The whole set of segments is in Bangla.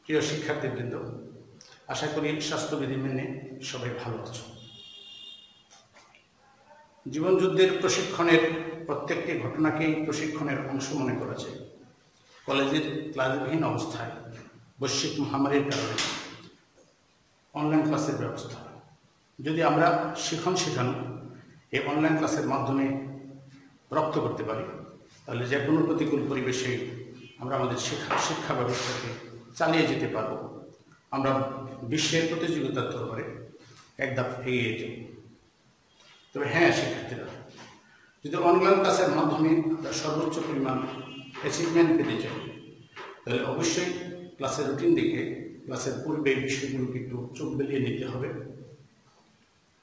প্রিয় শিক্ষার্থীবৃন্দ, আশা করি স্বাস্থ্যবিধি মেনে সবাই ভালো আছো। জীবনযুদ্ধের প্রশিক্ষণের প্রত্যেকটি ঘটনাকেই প্রশিক্ষণের অংশ মনে করা যায়। কলেজের ক্লাসবিহীন অবস্থায় বৈশ্বিক মহামারীর কারণে অনলাইন ক্লাসের ব্যবস্থা, যদি আমরা শেখানো এই অনলাইন ক্লাসের মাধ্যমে রপ্ত করতে পারি, তাহলে যে কোনো প্রতিকূল পরিবেশে আমরা আমাদের শিক্ষা ব্যবস্থাকে চালিয়ে যেতে পারব। আমরা বিশ্বের প্রতিযোগিতার দরবারে এক ধাপ এগিয়ে যাব। তবে হ্যাঁ শিক্ষার্থীরা, যদি অনলাইন ক্লাসের মাধ্যমে আমরা সর্বোচ্চ পরিমাণ অ্যাচিভমেন্ট পেতে চাই, তাহলে অবশ্যই ক্লাসের রুটিন দেখে ক্লাসের পূর্বে বিষয়গুলোকে একটু চোখ বেলিয়ে নিতে হবে।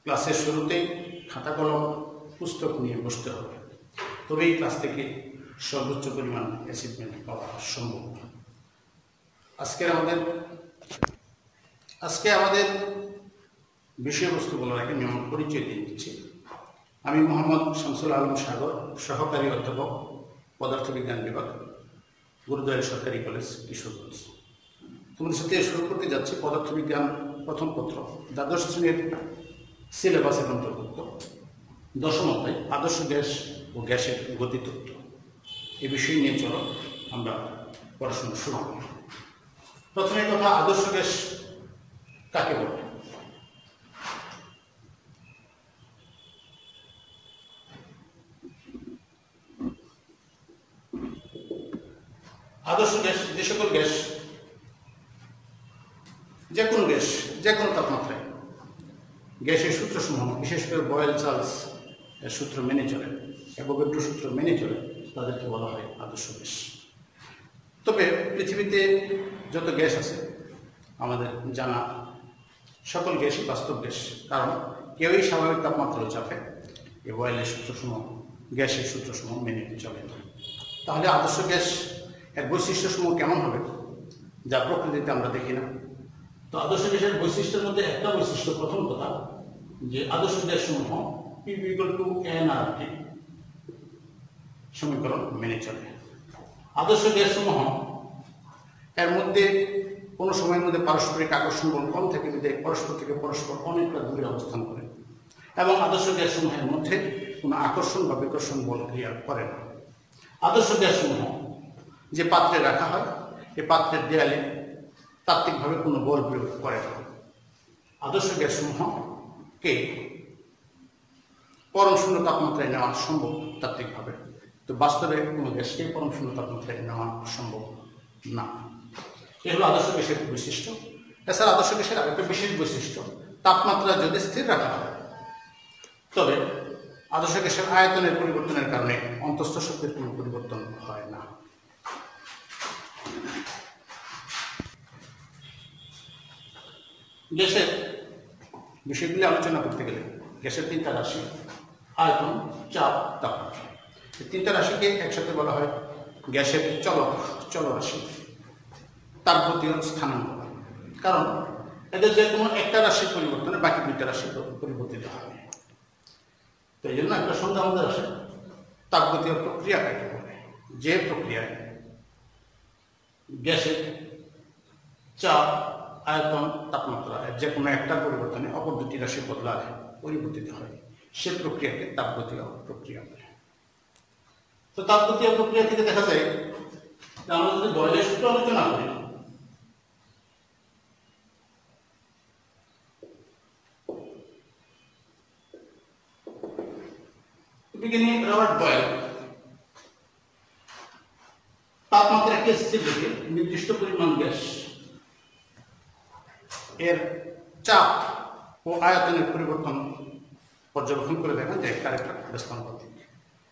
ক্লাসের শুরুতেই খাতা কলম পুস্তক নিয়ে বসতে হবে, তবেই ক্লাস থেকে সর্বোচ্চ পরিমাণ অ্যাচিভমেন্ট পাওয়া সম্ভব। আজকে আমাদের বিষয়বস্তু বলার আগে আমি আমার পরিচয় দিয়ে দিচ্ছি। আমি মোহাম্মদ শামসুল আলম সাগর, সহকারী অধ্যাপক, পদার্থবিজ্ঞান বিভাগ, গুরুদ্বারা সরকারি কলেজ, কিশোরগঞ্জ। তোমাদের সাথে শুরু করতে যাচ্ছি পদার্থবিজ্ঞান প্রথম পত্র, দ্বাদশ শ্রেণীর সিলেবাসের অন্তর্ভুক্ত 10ম অধ্যায় আদর্শ গ্যাস ও গ্যাসের গতিতত্ত্ব। এই বিষয় নিয়ে চলো আমরা পড়াশোনা শুরু করি। প্রথমে কথা, আদর্শ গ্যাস কাকে বলে? আদর্শ গ্যাস যে সকল গ্যাস যে কোনো তাপমাত্রায় গ্যাসের সূত্রসমূহ, বিশেষ করে বয়েল-চার্লস এর সূত্র মেনে চলে, অ্যাভোগাড্রো সূত্র মেনে চলে, তাদেরকে বলা হয় আদর্শ গ্যাস। তবে পৃথিবীতে যত গ্যাস আছে আমাদের জানা সকল গ্যাসই বাস্তব গ্যাস, কারণ কেউই স্বাভাবিক তাপমাত্রায় চাপে এই বয়েলের সূত্রসমূহ, গ্যাসের সূত্রসমূহ মেনে চলে না। তাহলে আদর্শ গ্যাস এর বৈশিষ্ট্যসমূহ কেমন হবে, যা প্রকৃতিতে আমরা দেখি না? তো আদর্শ গ্যাসের বৈশিষ্ট্যের মধ্যে একটা বৈশিষ্ট্য, প্রথম কথা, যে আদর্শ গ্যাসসমূহ P=NRT সমীকরণ মেনে চলে। আদর্শ গ্যাসসমূহ এর মধ্যে কোনো সময়ের মধ্যে পারস্পরিক আকর্ষণ বল কম থাকে, বিধায় পরস্পর থেকে পরস্পর অনেকটা দূরে অবস্থান করে, এবং আদর্শ গ্যাসসমূহের মধ্যে কোনো আকর্ষণ বা বিকর্ষণ বল ক্রিয়া করে না। আদর্শ গ্যাসসমূহ যে পাত্রে রাখা হয়, এই পাত্রের দেয়ালে তাত্ত্বিকভাবে কোনো বল প্রয়োগ করে না। আদর্শ গ্যাসসমূহকে পরম শূন্য তাপমাত্রায় নেওয়া সম্ভব তাত্ত্বিকভাবে, তো বাস্তবে কোনো গ্যাসকে পরম শূন্য তাপমাত্রায় নেওয়া সম্ভব না। এগুলো আদর্শ গ্যাসের বৈশিষ্ট্য। এছাড়া আদর্শ গ্যাসের আরেকটা বিশেষ বৈশিষ্ট্য, তাপমাত্রা যদি স্থির রাখা হয়, তবে আদর্শ গ্যাসের আয়তনের পরিবর্তনের কারণে অন্তঃস্থ শক্তির কোনো পরিবর্তন হয় না। গ্যাসের বিষয়গুলি আলোচনা করতে গেলে গ্যাসের 3টা রাশি, আয়তন, চাপ, তাপমাত্রা। এই 3টা রাশিকে একসাথে বলা হয় গ্যাসের চলরাশি, তাপগতীয় স্থানাঙ্ক। কারণ এদের যে কোনো একটা রাশির পরিবর্তনে বাকি 2টা রাশি পরিবর্তিত হয়। তো এই জন্য একটা সন্ধ্যা আমাদের আসে তাপগতীয় প্রক্রিয়া কাকে বলে? যে প্রক্রিয়ায় গ্যাসের চাপ, আয়তন, তাপমাত্রা যে কোনো একটা পরিবর্তনে অপর 2টি রাশি পরিবর্তিত হয়, সে প্রক্রিয়াকে তাপগতীয় প্রক্রিয়া বলে। তো তাপগতীয় প্রক্রিয়া থেকে দেখা যায় যে আমরা যদি বয়েলের সূত্র আলোচনা করি, বিজ্ঞানী রবার্ট বয়েল তাপমাত্রা একটি স্থির রেখে নির্দিষ্ট পরিমাণ গ্যাস এর চাপ ও আয়তনের পরিবর্তন পর্যবেক্ষণ করে দেখেন যে একটা আরেকটা ব্যস্তানুপাতিক।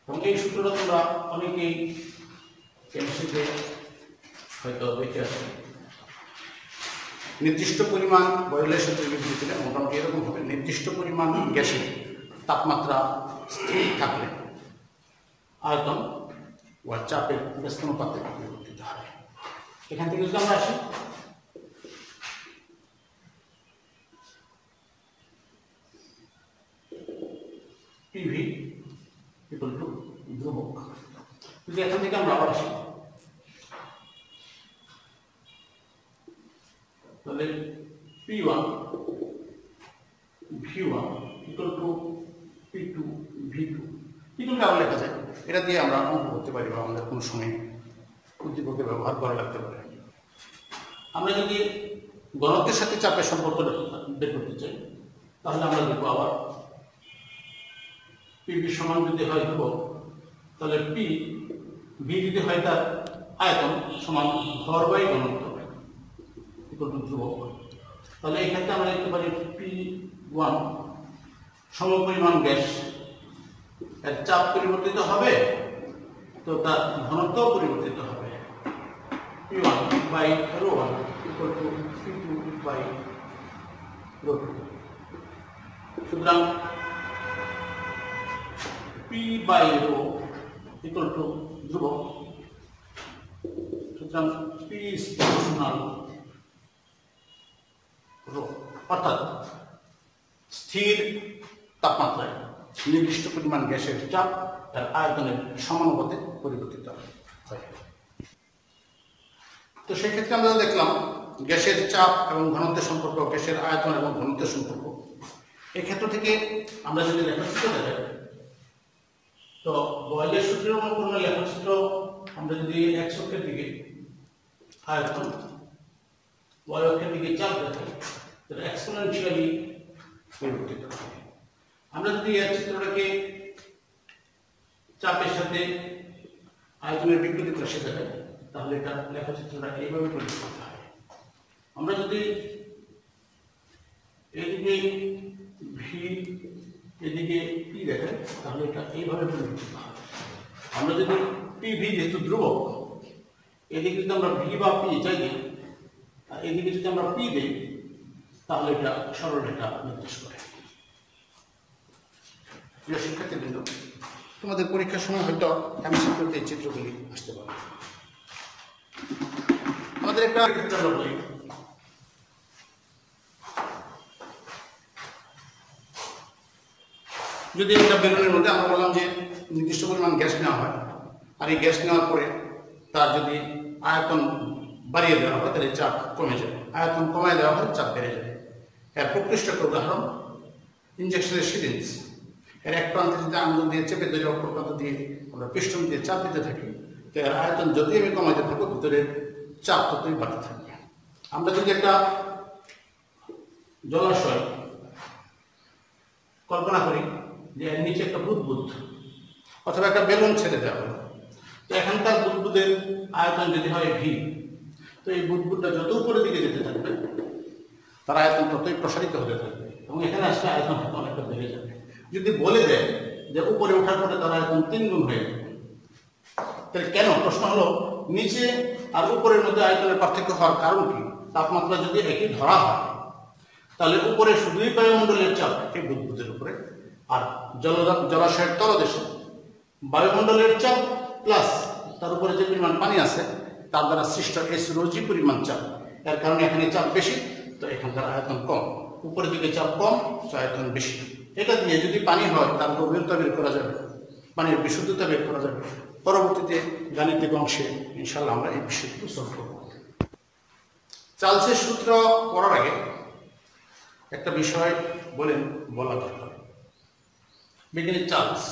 এবং এই সূত্রটা তোমরা অনেকেই কেমিস্ট্রিতে হয়তো দেখে আসবে। নির্দিষ্ট পরিমাণ বয়েলের সূত্রের বিবৃতিতে মোটামুটি এরকম হবে, নির্দিষ্ট পরিমাণ গ্যাসের তাপমাত্রা স্থির থাকলে আয়তন ও চাপের ব্যস্তানুপাতে পরিবর্তিত হয়। এখান থেকে যদি আমরা আসি, PV = ধ্রুবক। যদি এখান থেকে আমরা আবার আসি, তাহলে P1 V1 equal to P2 V2 এগুলো আবার লেখা যায়। এটা দিয়ে আমরা অঙ্ক করতে পারি বা আমাদের কোনো সময় উদ্দীপকে ব্যবহার করা লাগতে পারে। আমরা যদি ঘনত্বের সাথে চাপের সম্পর্ক বের করতে চাই তাহলে আমরা দেখবো আবার PV সমান যদি হয় ধ্রুবক তাহলে P V যদি হয় তার আয়তন সমান ভর বাই ঘনত্ব ইকুয়াল টু ধ্রুবক। তাহলে এই ক্ষেত্রে আমরা দেখতে পারি P1 সমপরিমাণ গ্যাস এর চাপ পরিবর্তিত হবে তো তার ঘনত্ব পরিবর্তিত হবে। P1 by ρ1 equal to P2 by ρ2। সুতরাং P বাই ρ ইকুয়াল টু ধ্রুবক। সুতরাং P is proportional ρ, অর্থাৎ স্থির তাপমাত্রায় নির্দিষ্ট পরিমাণ গ্যাসের চাপ তার আয়তনের সমানুপাতে পরিবর্তিত হয়। তো সেই ক্ষেত্রে আমরা দেখলাম গ্যাসের চাপ এবং ঘনত্বের সম্পর্ক, গ্যাসের আয়তন এবং ঘনত্বের সম্পর্ক। এই ক্ষেত্র থেকে আমরা যদি লেখচিত্র দেখাই তো বয়েলের সূত্রের অনুকূল লেখচিত্র আমরা যদি x অক্ষের দিকে আয়তন y অক্ষের দিকে চাপ দেখাই তাহলে এক্সপোনেনশিয়ালি পরিবর্তিত হবে। আমরা যদি এর চিত্রটাকে চাপের সাথে আয়তনের বিপরীত রাশি দেখাই তাহলে এটা লেখচিত্রটা এইভাবে পরিবর্তিত হয়। আমরা যদি এদিকে V এদিকে P দেখাই তাহলে এটা এইভাবে পরিবর্তিত হয়। আমরা যদি PV যেহেতু ধ্রুবক এদিকে যদি আমরা V বা P চাই আর এদিকে যদি আমরা P দিই তাহলে এটা সরলরেখা নির্দেশ করে। প্রিয় শিক্ষার্থীবৃন্দ, তোমাদের পরীক্ষার সময় হয়তো এমসিকিউতে এই চিত্রগুলি আসতে পারে। আমাদের একটা ক্ষেত্রে আমরা বলি যদি একটা বেলুনের মধ্যে আমরা বললাম যে নির্দিষ্ট পরিমাণ গ্যাস নেওয়া হয় আর এই গ্যাস নেওয়ার পরে তার যদি আয়তন বাড়িয়ে দেওয়া হয় তাহলে চাপ কমে যাবে, আয়তন কমায় দেওয়া হয় চাপ বেড়ে যাবে। এর প্রকৃষ্ট একটা উদাহরণ ইনজেকশনের সিরিঞ্জ। এর এক প্রান্তে যদি আঙুল দিয়ে চেপে ধরে অপর প্রান্ত দিয়ে আমরা পিস্টন দিয়ে চাপ দিতে থাকি তো এর আয়তন যতই আমি কমাইতে থাকবো ভিতরের চাপ ততই বাড়তে থাকবে। আমরা যদি একটা জলাশয় কল্পনা করি যে এর নিচে একটা বুদবুদ অথবা একটা বেলুন ছেড়ে দেওয়া হলো, তো এখানকার বুদবুদের আয়তন যদি হয় V তো এই বুদবুদটা যত উপরের দিকে যেতে থাকবে তার আয়তন ততই প্রসারিত হতে থাকবে এবং এখানে আসলে আয়তন হয়তো অনেকটা বেড়ে যাবে। যদি বলে দেয় যে উপরে ওঠার পরে তার আয়তন 3 গুণ হয়ে যাবে তাহলে কেন? প্রশ্ন হলো নিচে আর উপরের মধ্যে আয়তনের পার্থক্য হওয়ার কারণ কি? তাপমাত্রা যদি একই ধরা হয় তাহলে উপরে শুধুই বায়ুমণ্ডলের চাপ এই বুদবুদের উপরে আর জলাশয়ের তলদেশে বায়ুমণ্ডলের চাপ প্লাস তার উপরে যে পরিমাণ পানি আছে তার দ্বারা সৃষ্ট S ρg পরিমাণ চাপ। এর কারণে এখানে চাপ বেশি তো এখানকার আয়তন কম, উপরের দিকে চাপ কম তো আয়তন বেশি। এটা দিয়ে যদি পানি হয় তার গভীরতা বের করা যাবে, পানির বিশুদ্ধতা বের করা যাবে। পরবর্তীতে গাণিতিক অংশে ইনশাআল্লাহ আমরা এই বিষয়গুলো সলভ করব। চার্লসের সূত্র পড়ার আগে একটা বিষয় বলা দরকার। বিজ্ঞানী চার্লস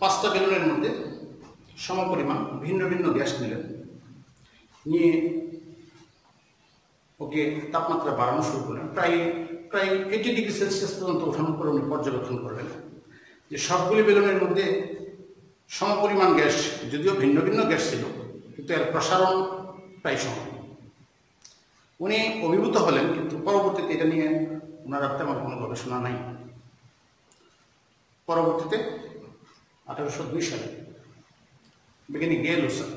পাঁচটা বেলুনের মধ্যে সমপরিমাণ ভিন্ন ভিন্ন গ্যাস নিলেন, নিয়ে ওকে তাপমাত্রা বাড়ানো শুরু করলেন। প্রায় 80 ডিগ্রি সেলসিয়াস পর্যন্ত ওঠানোর পর উনি পর্যবেক্ষণ করলেন যে সবগুলি বেলুনের মধ্যে সমপরিমাণ গ্যাস, যদিও ভিন্ন ভিন্ন গ্যাস ছিল কিন্তু এর প্রসারণ প্রায় সমান। উনি অভিভূত হলেন, কিন্তু পরবর্তীতে এটা নিয়ে ওনার তেমন কোনো গবেষণা নাই। পরবর্তীতে 1802 সালে বিজ্ঞানী গে লুসাক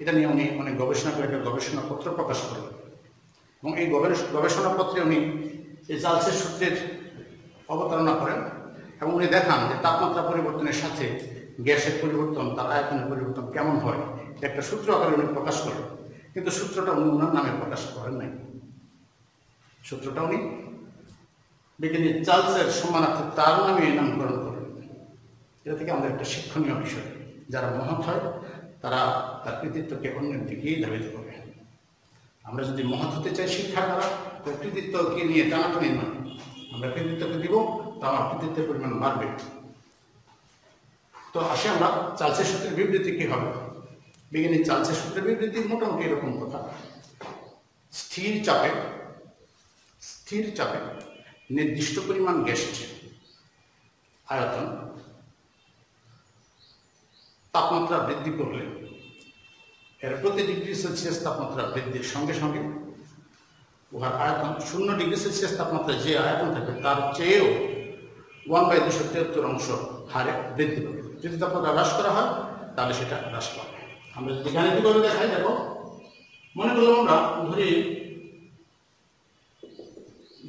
এটা নিয়ে উনি অনেক গবেষণা করে একটা গবেষণাপত্র প্রকাশ করলেন এবং এই গবেষণাপত্রে উনি এই চার্লসের সূত্রের অবতারণা করেন এবং উনি দেখান যে তাপমাত্রা পরিবর্তনের সাথে গ্যাসের পরিবর্তন, তার আয়তনের পরিবর্তন কেমন হয় একটা সূত্র আকারে উনি প্রকাশ করেন। কিন্তু সূত্রটা উনি ওনার নামে প্রকাশ করেন নাই, সূত্রটা উনি বিজ্ঞানী চার্লসের সম্মানার্থে তার নামে নামকরণ করেন। এটা থেকে আমাদের একটা শিক্ষণীয় বিষয়, যারা মহৎ হয় তারা তার কৃতিত্বকে অন্যের দিকেই ধাবিত করবে। আমরা যদি মহৎ হতে চাই শিক্ষা দ্বারা, তো কৃতিত্বকে নিয়ে টানাটানি নয়, আমরা কৃতিত্বকে দিব, তো আমার কৃতিত্বের পরিমাণ বাড়বে। তো আসে আমরা চার্লসের সূত্রের বিবৃতি কি হবে। বিজ্ঞানী চার্লসের সূত্রের বিবৃতি মোটামুটি এরকম কথা: স্থির চাপে নির্দিষ্ট পরিমাণ গ্যাসের আয়তন তাপমাত্রা বৃদ্ধি করলে এর প্রতি ডিগ্রি সেলসিয়াস তাপমাত্রা বৃদ্ধির সঙ্গে সঙ্গে উহার আয়তন 0 ডিগ্রি সেলসিয়াস তাপমাত্রায় যে আয়তন থাকবে তার চেয়েও 1/273 অংশ হারে বৃদ্ধি পাবে। যদি তাপমাত্রা হ্রাস করা হয় তাহলে সেটা হ্রাস পাবে। আমরা যদি গাণিতিকভাবে দেখাই, দেখো, মনে করলাম আমরা ধরি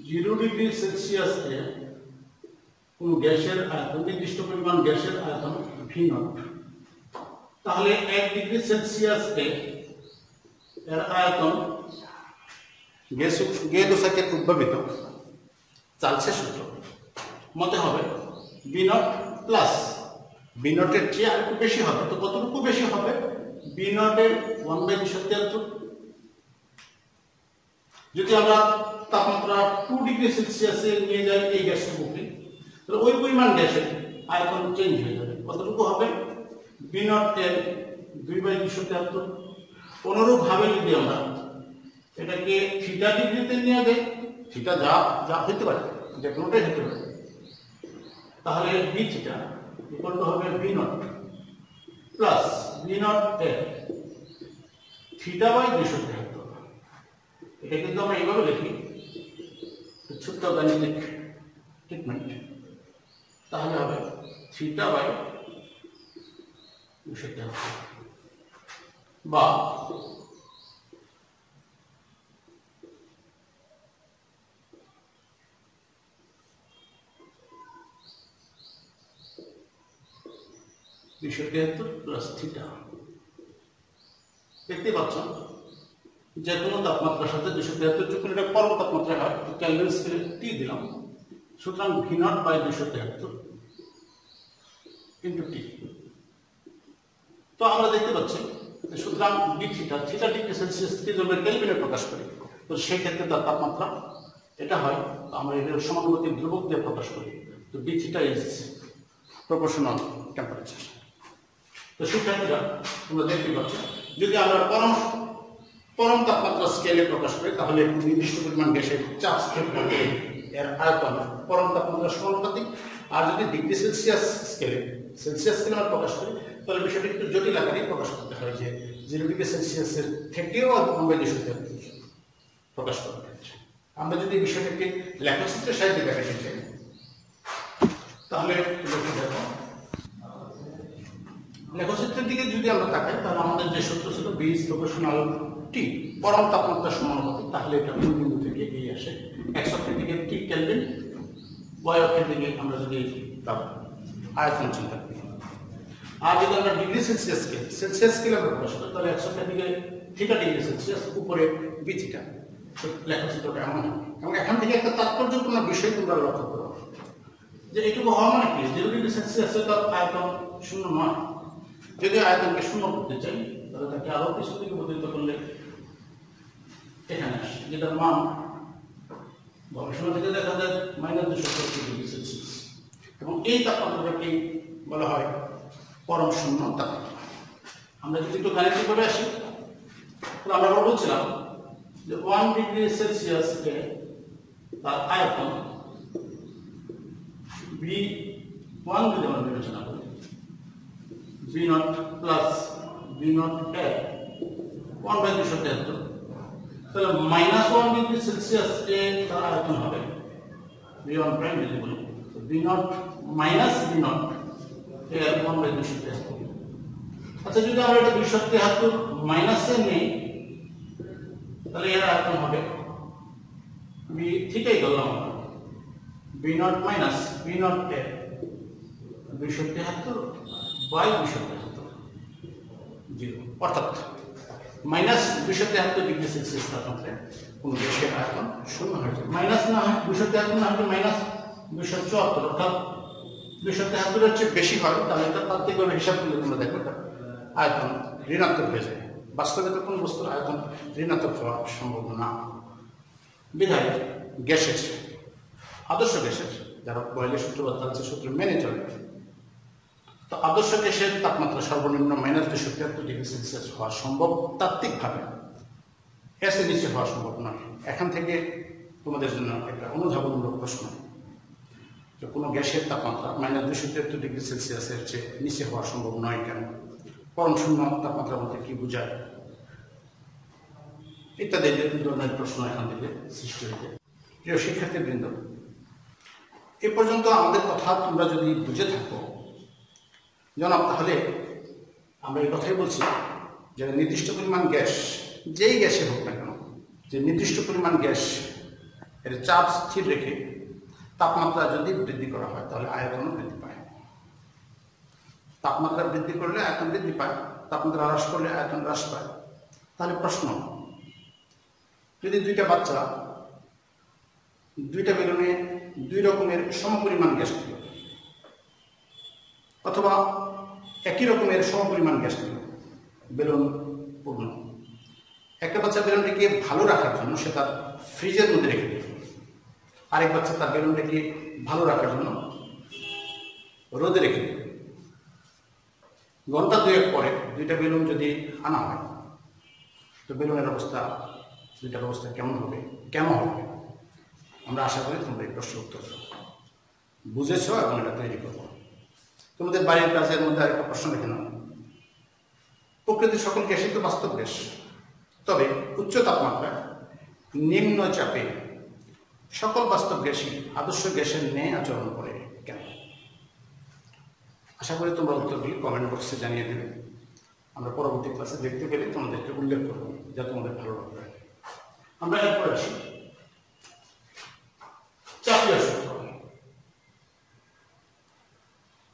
0 ডিগ্রি সেলসিয়াসে কোনো গ্যাসের আয়তন, নির্দিষ্ট পরিমাণ গ্যাসের আয়তন V0, তাহলে 1 ডিগ্রি সেলসিয়াসে এর আয়তন গে-দোসকের উদ্ভাবিত চার্লসের সূত্র মতে হবে V0 প্লাস V0 এর চেয়ে আর একটু বেশি হবে। তো কতটুকু বেশি হবে? V0 এর 1/273। যদি আমরা তাপমাত্রা 2 ডিগ্রি সেলসিয়াসে নিয়ে যাই এই গ্যাসটুকুকে, তাহলে ওই পরিমাণ গ্যাসের আয়তন চেঞ্জ হয়ে যাবে। কতটুকু হবে? V0 এর 2/273। অনুরূপভাবে যদি আমরা এটাকে থিটা ডিগ্রিতে নিয়ে যাই, থিটা যা হতে পারে, যে কোনোটাই হতে পারে, তাহলে V থিটা ইকুয়াল টু হবে V0 প্লাস V0 এর থিটা বাই 273। এটা কিন্তু আমরা এইভাবে লিখি, ছোট্ট গাণিতিক ট্রিটমেন্ট, তাহলে হবে থিটা বাই 273 বা প্লাস থিটা। দেখতে পাচ্ছ যে কোনো তাপমাত্রার সাথে 273 যখন এটা পরম তাপমাত্রা হয়, কেলভিন স্কেলে T দিলাম, সুতরাং V0 বাই 273 ইন্টু T। তো আমরা দেখতে পাচ্ছি সুতরাং D theta, theta degree Celsius থেকে যদি কেলভিনে প্রকাশ করি, তো সেই ক্ষেত্রে তার তাপমাত্রা এটা হয়, আমরা এর সমানুপাতিক ধ্রুবক দিয়ে প্রকাশ করি, তো D theta is proportional temperature. তো শিক্ষার্থীরা তোমরা দেখতে পাচ্ছ, যদি আমরা পরম তাপমাত্রা স্কেলে প্রকাশ করি, তাহলে নির্দিষ্ট পরিমাণ গ্যাসের চাপ স্থির থাকলে এর আয়তন পরম তাপমাত্রার সমানুপাতিক। আর যদি ডিগ্রি সেলসিয়াস স্কেলে আমরা প্রকাশ করি, তাহলে বিষয়টি একটু জটিল আকারে প্রকাশ করতে হয়, যে 0 ডিগ্রি সেলসিয়াসের থেকেও 1/273 প্রকাশ করতে হচ্ছে। আমরা যদি বিষয়টাকে লেখচিত্রের সাহায্যে দেখাতে চাই, তাহলে দেখো, লেখচিত্রের দিকে যদি আমরা তাকাই, তাহলে আমাদের যে সূত্র ছিল B ইজ প্রপোর্শনাল T, পরম তাপমাত্রা সমানুপাতিক, তাহলে এটা মূল বিন্দু থেকে এই আসে x অক্ষের দিকে T কেলভিন, y অক্ষের দিকে আমরা যদি তার আয়তন চিন্তা করি। আর যদি আমরা ডিগ্রি সেলসিয়াস স্কেলে আমরা প্রকাশ করি, তাহলে x অক্ষের দিকে থিটা ডিগ্রি সেলসিয়াস, উপরে B থিটা। লেখচিত্রটা এমন হবে। এবং এখান থেকে একটা তাৎপর্যপূর্ণ বিষয় তোমরা লক্ষ্য করো, যে এটুকু হওয়া মানে কি, 0 ডিগ্রি সেলসিয়াসে তার আয়তন 0 নয়। যদি আয়তনকে 0 করতে চাই, তাহলে তাকে আরো কিছু দিকে বদলিত করলে এখানে আসে, যেটার মান গবেষণা থেকে দেখা যায় -270 ডিগ্রি সেলসিয়াস। এবং এই তাপমাত্রাটাকে বলা হয় পরম শূন্য তাপমাত্রা। আমরা যদি একটু গাণিতিকভাবে আসি, তাহলে আমরা বলছিলাম যে 1 ডিগ্রি সেলসিয়াসে তার আয়তন V1 যদি আমরা বিবেচনা করি, V0 প্লাস V0 এর 1/273, তাহলে -1 ডিগ্রি সেলসিয়াস এ তার আয়তন হবে V1 prime equal to V0 minus V0 এর 1/273। আচ্ছা, যদি আমরা এটা 273 মাইনাসে নেই, তাহলে এর আয়তন হবে V থিটাই ধরলাম V0 মাইনাস V0 এর 273 বাই 273, 0, অর্থাৎ -273 ডিগ্রি সেলসিয়াস তাপমাত্রায় কোন গ্যাসের আয়তন 0 হয়ে যায়। মাইনাস না হয় 273 না হয় -274, অর্থাৎ 273 এর চেয়ে বেশি হয়, তাহলে এটা তাত্ত্বিকভাবে হিসাব করলে তোমরা দেখো এটা আয়তন ঋণাত্মক হয়ে যায়। বাস্তবে তো কোনো বস্তুর আয়তন ঋণাত্মক হওয়া সম্ভব না। বিধায় গ্যাসের, আদর্শ গ্যাসের, যারা বয়লের সূত্র বা তালচের সূত্র মেনে চলে, তো আদর্শ গ্যাসের তাপমাত্রা সর্বনিম্ন -273°C হওয়া সম্ভব তাত্ত্বিকভাবে, এর নিচে হওয়া সম্ভব নয়। এখান থেকে তোমাদের জন্য একটা অনুধাবনমূলক প্রশ্ন, যে কোনো গ্যাসের তাপমাত্রা -273°C চেয়ে নিচে হওয়া সম্ভব নয় কেন? পরম শূন্য তাপমাত্রা বলতে কি বোঝায়? ইত্যাদি ধরনের প্রশ্ন এখান থেকে সৃষ্টি হয়েছে। প্রিয় শিক্ষার্থীবৃন্দ, এ পর্যন্ত আমাদের কথা তোমরা যদি বুঝে থাকো জনাব, তাহলে আমরা এই কথাই বলছি যে নির্দিষ্ট পরিমাণ গ্যাস, যেই গ্যাসে হোক না কেন, যে নির্দিষ্ট পরিমাণ গ্যাস এর চাপ স্থির রেখে তাপমাত্রা যদি বৃদ্ধি করা হয় তাহলে আয়তনও বৃদ্ধি পায়। তাপমাত্রা বৃদ্ধি করলে আয়তন বৃদ্ধি পায়, তাপমাত্রা হ্রাস করলে আয়তন হ্রাস পায়। তাহলে প্রশ্ন, যদি দুইটা বাচ্চা দুইটা বেলুনে 2 রকমের সমপরিমাণ গ্যাস দিল, অথবা একই রকমের সমপরিমাণ গ্যাস দিল, বেলুন পূর্ণ, একটা বাচ্চা বেলুনটিকে ভালো রাখার জন্য সে তার ফ্রিজের মধ্যে রেখে দিল, আরেক বাচ্চা তার বেলুনটাকে ভালো রাখার জন্য রোদে রেখে দিল। ঘন্টা 2 পরে দুইটা বেলুন যদি আনা হয়, তো বেলুনের অবস্থা, দুইটার অবস্থা কেমন হবে, কেন হবে? আমরা আশা করি তোমরা এই প্রশ্নের উত্তর বুঝেছ এবং এটা তৈরি করবো। তোমাদের বাড়ির কাজের মধ্যে আরেকটা প্রশ্ন লিখে নাও। প্রকৃতির সকল গ্যাসই তো বাস্তব গ্যাস, তবে উচ্চ তাপমাত্রায় নিম্ন চাপে সকল বাস্তব গ্যাসই আদর্শ গ্যাসের ন্যায় আচরণ করে কেন? আশা করি তোমরা উত্তরগুলি কমেন্ট বক্সে জানিয়ে দেবে। আমরা পরবর্তী ক্লাসে দেখতে পেলে তোমাদেরকে উল্লেখ করবো, যা তোমাদের ভালো লাগবে। আমরা এরপর আসি চাপীয় সূত্র,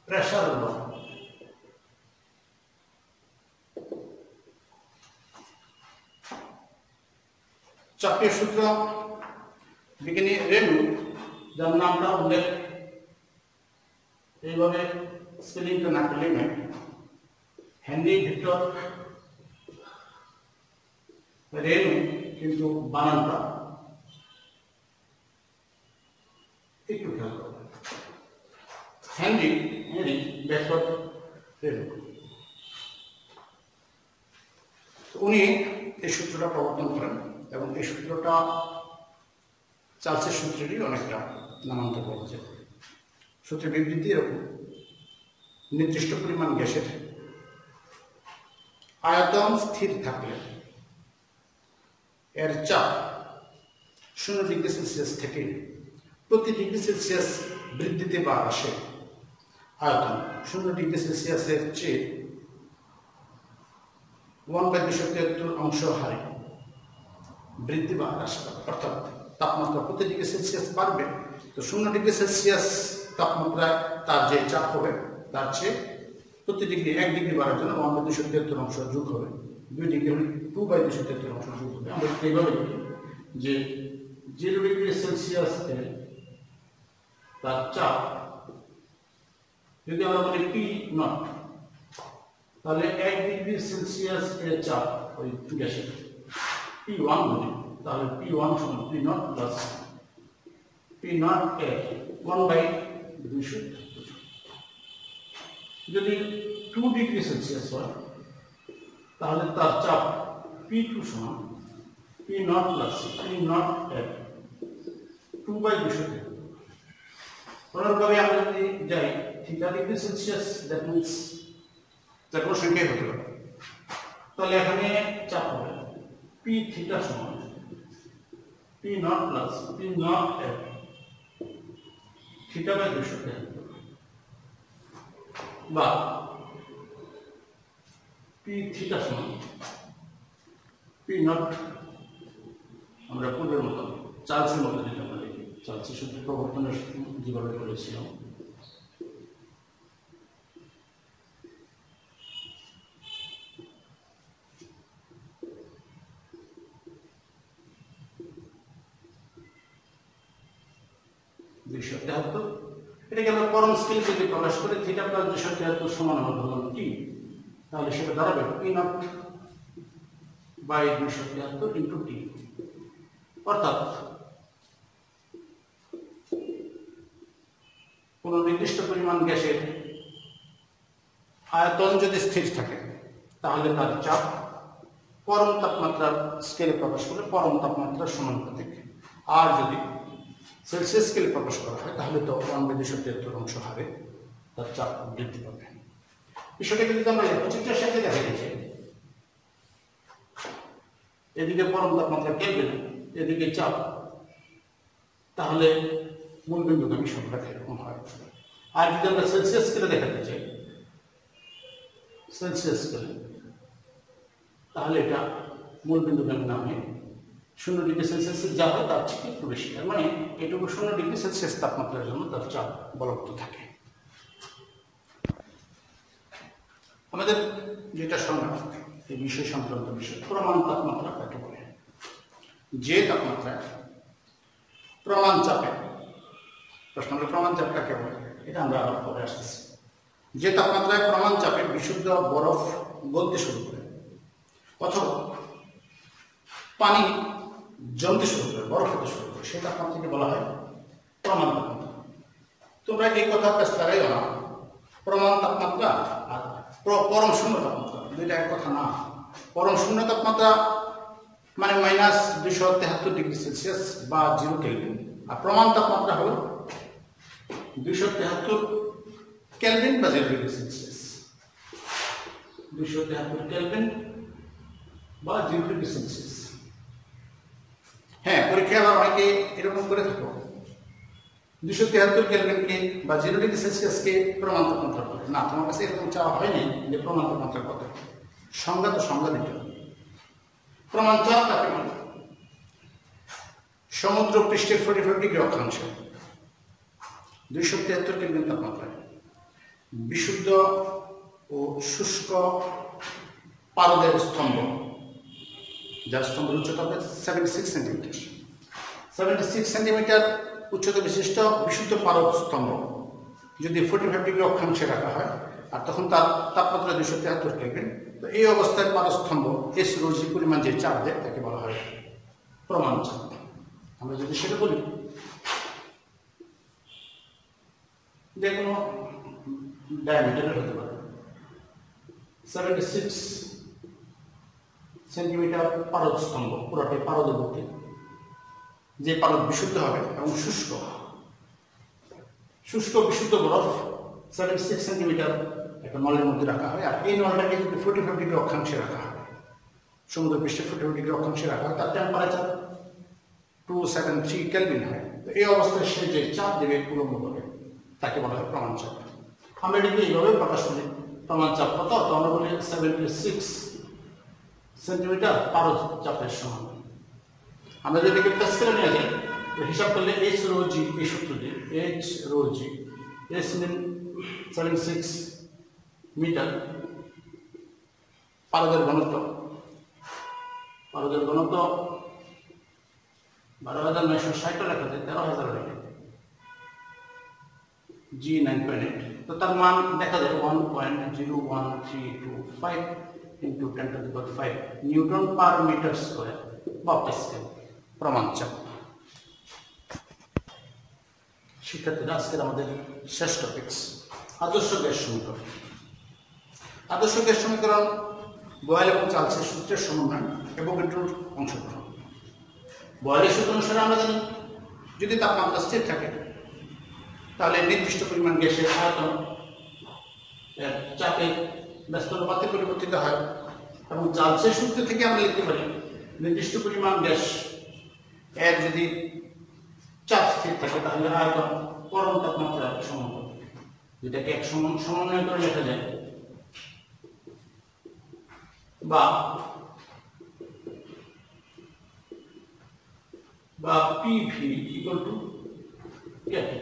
প্রেসার ল। চাপীয় সূত্র বিজ্ঞানী রেনু, যার নামটা উল্লেখ এইভাবে স্পেলিংটা না করলেই নয়, হেনরি ভিক্টর রেনু, কিন্তু বানানটা একটু খেয়াল করবেন। হেনরি ভিক্টর রেনু, উনি এই সূত্রটা প্রবর্তন করেন এবং এই সূত্রটা চার্লসের সূত্রেরই অনেকটা নামান্তর করা যায়। সূত্রের বিবৃতি এরকম: নির্দিষ্ট পরিমাণ গ্যাসের আয়তন স্থির থাকলে এর চাপ 0°C থেকে প্রতি °C বৃদ্ধিতে বা হ্রাসে আয়তন 0°C এর চেয়ে 1/273 হারে বৃদ্ধি বা হ্রাস পাবে। অর্থাৎ তাপমাত্রা প্রতি °C বাড়বে, তো 0°C তাপমাত্রায় তার যে চাপ হবে তার চেয়ে প্রতি ডিগ্রি 1 ডিগ্রি বাড়ার জন্য 1/273 যোগ হবে, 2 ডিগ্রি হলে 2/273 যোগ হবে। আমরা এইভাবে যে 0°C এর তার চাপ যদি আমরা বলি P0, তাহলে 1°C এর চাপ ওই গ্যাসের P1 বলি, তাহলে P1 সমান P0 প্লাস P0 এর 1/273। যদি 2°C হয় তাহলে তার চাপ P2 সমান P0 প্লাস P0 এর 2/273। অনুরূপভাবে আমরা যদি যাই θ°C, দ্যাট মিনস যে কোনো সংখ্যাই হতে পারে, তাহলে এখানে চাপ হবে Pθ সমান P0 প্লাস P0 এর θ/273, বা Pθ সমান P0, আমরা পূর্বের মতো চার্লসের মতো যদি আমরা লিখি, চার্লসের সূত্র প্রবর্তনের যেভাবে করেছিলাম, এটাকে আমরা পরম স্কেল যদি প্রকাশ করি, θ+273 সমান আমরা ধরলাম T, তাহলে সেটা দাঁড়াবে P0/273 × T, অর্থাৎ কোন নির্দিষ্ট পরিমাণ গ্যাসের আয়তন যদি স্থির থাকে তাহলে তার চাপ পরম তাপমাত্রার স্কেলে প্রকাশ করলে পরম তাপমাত্রার সমানুপাতিক, আর যদি সেলসিয়াস স্কেলে প্রকাশ করা হয় তাহলে তো 1/273 হারে তার চাপ বৃদ্ধি পাবে। বিষয়টাকে যদি আমরা চিত্রের সাথে দেখা গেছে, এদিকে পরম তাপমাত্রা কেলভিন, এদিকে চাপ, তাহলে মূল বিন্দুগামী সংখ্যাটা এরকম হয়। আর যদি আমরা সেলসিয়াস স্কেলে দেখাতে চাই, সেলসিয়াস স্কেলে, তাহলে এটা মূল বিন্দুগামী না হয়ে 0 ডিগ্রি সেলসিয়াস যা হয় তার থেকে একটু বেশি, তার মানে এটুকু 0 ডিগ্রি সেলসিয়াস তাপমাত্রার জন্য তার চাপ বলবৎ থাকে। আমাদের যেটা সংজ্ঞা এই বিষয় সংক্রান্ত বিষয়, প্রমাণ তাপমাত্রা কাকে বলে? যে তাপমাত্রায় প্রমাণ চাপে, প্রশ্ন হলো প্রমাণ চাপ কাকে বলে, এটা আমরা আবার পরে আসতেছি। যে তাপমাত্রায় প্রমাণ চাপে বিশুদ্ধ বরফ গলতে শুরু করে অথবা পানি জমতে শুরু করে, বরফ হতে শুরু করে, সেই তাপমাত্রাকে বলা হয় প্রমাণ তাপমাত্রা। তোমরা এই কথা কাজ লাগাইও না, প্রমাণ তাপমাত্রা আর পরম শূন্য তাপমাত্রা দুইটা এক কথা না। পরম শূন্য তাপমাত্রা মানে -273 ডিগ্রি সেলসিয়াস বা 0 কেলভিন, আর প্রমাণ তাপমাত্রা হলো 273 কেলভিন বা 0 ডিগ্রি সেলসিয়াস। 273 কেলভিন বা 0 ডিগ্রি সেলসিয়াস। হ্যাঁ, পরীক্ষায় আবার অনেকে এরকম করে থাকো, 273 কেলভিনকে বা 0 ডিগ্রি সেলসিয়াসকে প্রমাণ তাপমাত্রা বলে। না, তোমার কাছে এরকম চাওয়া হয়নি যে প্রমাণ তাপমাত্রা কত, সংজ্ঞা তো সংজ্ঞা দিতে হবে। প্রমাণ চাপ কাকে বলে? সমুদ্র পৃষ্ঠের 45 ডিগ্রি অক্ষাংশে 273 কেলভিন তাপমাত্রায় বিশুদ্ধ ও শুষ্ক পারদের স্তম্ভ, যার স্তম্ভের উচ্চতা 76 সেন্টিমিটার, 76 সেন্টিমিটার উচ্চতা বিশিষ্ট বিশুদ্ধ পারদ স্তম্ভ যদি 45 ডিগ্রি অক্ষাংশে রাখা হয়, আর তখন তার তাপমাত্রা 273 কেলভিন, তো এই অবস্থায় পারদ স্তম্ভ এস রো জি পরিমাণ যে চাপ দেয় তাকে বলা হয় প্রমাণ চাপ। আমরা যদি সেটা বলি, যে কোনো ডায়ামিটারের হতে পারে 76 সেন্টিমিটার পারদ স্তম্ভ, পুরোটাই পারদবর্তী, যে পারদ বিশুদ্ধ হবে এবং শুষ্ক বিশুদ্ধ বরফ 76 সেন্টিমিটার একটা নলের মধ্যে রাখা হয়, আর এই নলটাকে যদি 45 ডিগ্রি অক্ষাংশে রাখা হয়, সমুদ্র পৃষ্ঠে 45 ডিগ্রি অক্ষাংশে রাখা হয়, তার টেম্পারেচার 273 কেলভিন হয়। তো এই অবস্থায় সে যে চাপ দেবে উলম্ব করে তাকে বলা হয় প্রমাণ চাপ। আমরা এটাকে এইভাবে প্রকাশ করি, প্রমাণ চাপ কত? তো আমরা বলি 76 সেন্টিমিটার পারদ চাপের সমান। আমরা যদি এটাকে প্যাসকেলে নিয়ে যাই, তো হিসাব করলে এইচ রো জি, এই সূত্র দিয়ে এইচ রো জি, এস মিন 76 মিটার, পারদের ঘনত্ব 12,960 লেখা যায়, 13,000 লেখা, জি 9.8, তো তার মান দেখা যায় 1.01325 into 10⁵ newton per metre square বা পাস্কেল প্রমাণ চাপ। শিক্ষার্থীরা, আজকের আমাদের শেষ টপিকস আদর্শ গ্যাস সমীকরণ। আদর্শ গ্যাস সমীকরণ বয়েল এবং চার্লসের সূত্রের সমন্বয় এবং এটার অংশগ্রহণ। বয়েলের সূত্র অনুসারে আমরা জানি, যদি তাপমাত্রা স্থির থাকে তাহলে নির্দিষ্ট পরিমাণ গ্যাসের আয়তন চাপের ব্যস্ত অনুপাতে পরিবর্তিত হয়, এবং চার্লসের সূত্র থেকে আমরা লিখতে পারি নির্দিষ্ট পরিমাণ গ্যাস এর যদি চাপ স্থির থাকে তাহলে আয়তন পরম তাপমাত্রার সমানুপাতিক, যেটাকে এক সমন্বয় করে লেখা যায়, বা পিভি ইকুয়াল টু ক্যাপি।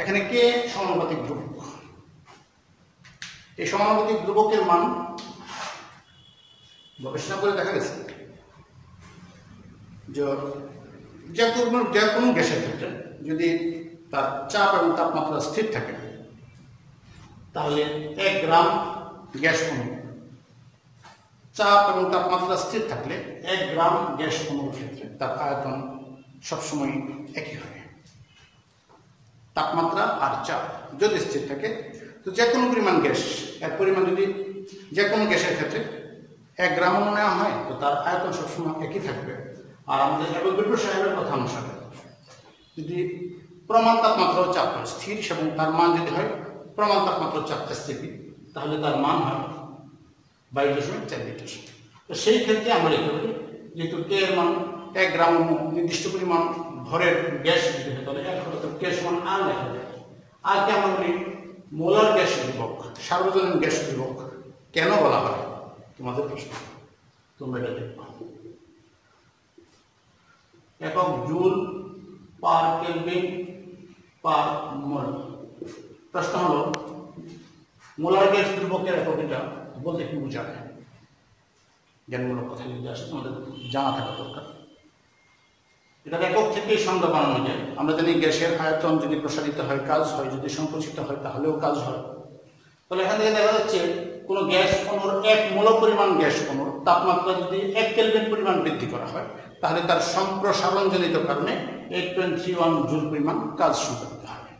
এখানে কে সমানুপাতিক ধ্রুবক, এই সমানুপাতিক ধ্রুবকের মান গবেষণা করে দেখা গেছে যে কোনো গ্যাসের ক্ষেত্রে যদি তার চাপ এবং তাপমাত্রা স্থির থাকে তাহলে 1 গ্রাম গ্যাস অণু চাপ এবং তাপমাত্রা স্থির থাকলে 1 গ্রাম গ্যাস অণুর ক্ষেত্রে তার আয়তন সবসময় একই হয়। তাপমাত্রা আর চাপ যদি স্থির থাকে তো যে কোনো পরিমাণ গ্যাস, এর পরিমাণ যদি যে কোনো গ্যাসের ক্ষেত্রে 1 গ্রাম অণু নেওয়া হয় তো তার আয়তন সবসময় একই থাকবে। আর আমাদের অ্যাভোগাড্রো সাহেবের কথা অনুসারে যদি প্রমাণ তাপমাত্রা ও চাপ স্থির এবং তার মান যদি হয় প্রমাণ তাপমাত্রা ও চাপ স্থিতি, তাহলে তার মান হয় 22.4 লিটার। তো সেই ক্ষেত্রে আমরা লিখতে পারি যেহেতু কে এর মান 1 গ্রাম নির্দিষ্ট পরিমাণ ভরের গ্যাস যদি হয় তাহলে 1 হলে গ্যাস মান আর লেখা যায়। আর কে আমরা বলি মোলার গ্যাস ধ্রুবক, সার্বজনীন গ্যাস ধ্রুবক কেন বলা হয়? তোমাদের প্রশ্ন, তোমরা এটা দেখবা। একক জুল পার কেলভিন পার মোল। প্রশ্ন হলো মোলার গ্যাস ধ্রুবকের একক এটা বলতে কি বোঝায়? জ্ঞানমূলক কথা যদি আসে তোমাদের জানা থাকা দরকার। এটার একক থেকেই সংজ্ঞা বানানো যায়। আমরা জানি গ্যাসের আয়তন যদি প্রসারিত হয় কাজ হয়, যদি সংকুচিত হয় তাহলেও কাজ হয়। তাহলে এখান থেকে দেখা যাচ্ছে কোনো গ্যাস অণুর 1 মোল পরিমাণ গ্যাস অণুর তাপমাত্রা যদি 1 কেলভিন পরিমাণ বৃদ্ধি করা হয় তাহলে তার সম্প্রসারণজনিত কারণে 8.31 জুল পরিমাণ কাজ সম্পাদিত হয়।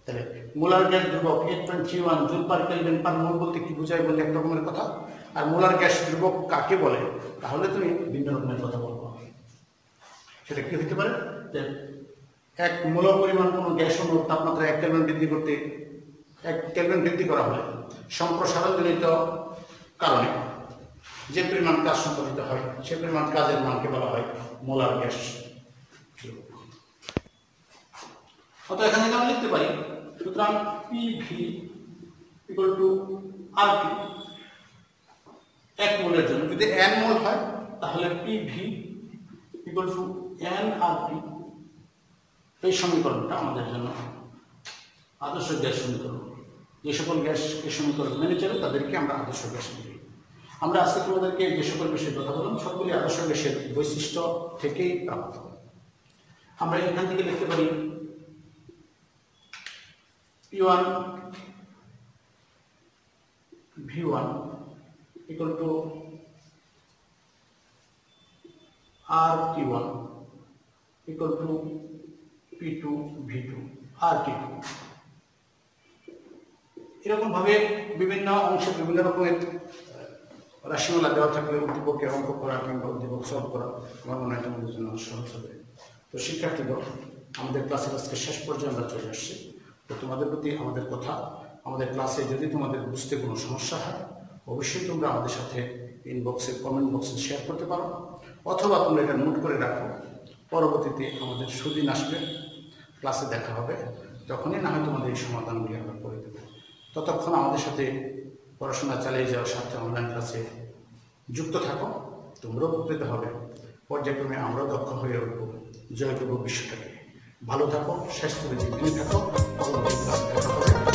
তাহলে মোলার গ্যাস ধ্রুবক 8.31 জুল পার কেলভিন পার মোল বলতে কি বোঝায় বললে এক রকমের কথা, আর মোলার গ্যাস ধ্রুবক কাকে বলে তাহলে তুমি ভিন্ন রকমের কথা বলবো। সেটা কি হতে পারে যে 1 মোল পরিমাণ কোনো গ্যাস অণুর তাপমাত্রা 1 কেলভিন বৃদ্ধি করতে 1 কেলভিন বৃদ্ধি করা হলে সম্প্রসারণজনিত কারণে যে পরিমাণ কাজ সম্পাদিত হয় সে পরিমাণ কাজের মানকে বলা হয় মোলার গ্যাস ধ্রুবক। অতএব এখানে আমরা লিখতে পারি সুতরাং পিভি ইকুয়াল টু আরটি 1 মোলের জন্য যদি n মোল হয় তাহলে PV equal to n RT. এই সমীকরণটা আমাদের জন্য আদর্শ গ্যাস সমীকরণ। যে সকল গ্যাস এই সমীকরণ মেনে চলে তাদেরকে আমরা আদর্শ গ্যাস বলি। আমরা আজকে তোমাদেরকে যে সকল বিষয়ে কথা বললাম সবগুলি আদর্শ গ্যাসের বৈশিষ্ট্য থেকেই প্রাপ্ত। আমরা এখান থেকে লিখতে পারি P1 V1 equal to RT1 equal to P2 V2 RT2। এরকম ভাবে বিভিন্ন অংশে বিভিন্ন রকমের রাশিমালা দেওয়া থাকলে উদ্দীপকের অঙ্ক করা কিংবা উদ্দীপক সলভ করা আমার মনে হয় তোমাদের জন্য সহজ হবে। তো শিক্ষার্থীগণ, আমাদের ক্লাসের আজকে শেষ পর্যায়ে আমরা চলে আসছি। তো তোমাদের প্রতি আমাদের কথা, আমাদের ক্লাসে যদি তোমাদের বুঝতে কোনো সমস্যা হয় অবশ্যই তোমরা আমাদের সাথে ইনবক্সে কমেন্ট বক্সে শেয়ার করতে পারো, অথবা তোমরা এটা নোট করে রাখো। পরবর্তীতে আমাদের সুদিন আসবে, ক্লাসে দেখা হবে, যখনই না হয় তোমাদের এই সমাধানগুলি আমরা করে দেবো। ততক্ষণ আমাদের সাথে পড়াশোনা চালিয়ে যাওয়ার সাথে অনলাইন ক্লাসে যুক্ত থাকো, তোমরাও উপকৃত হবে। পর্যায়ক্রমে আমরাও দক্ষ হয়ে উঠব, জয় করব বিশ্বটাকে। ভালো থাকো, স্বাস্থ্যবিধি মেনে থাকো, পরবর্তী ক্লাসে দেখা হবে।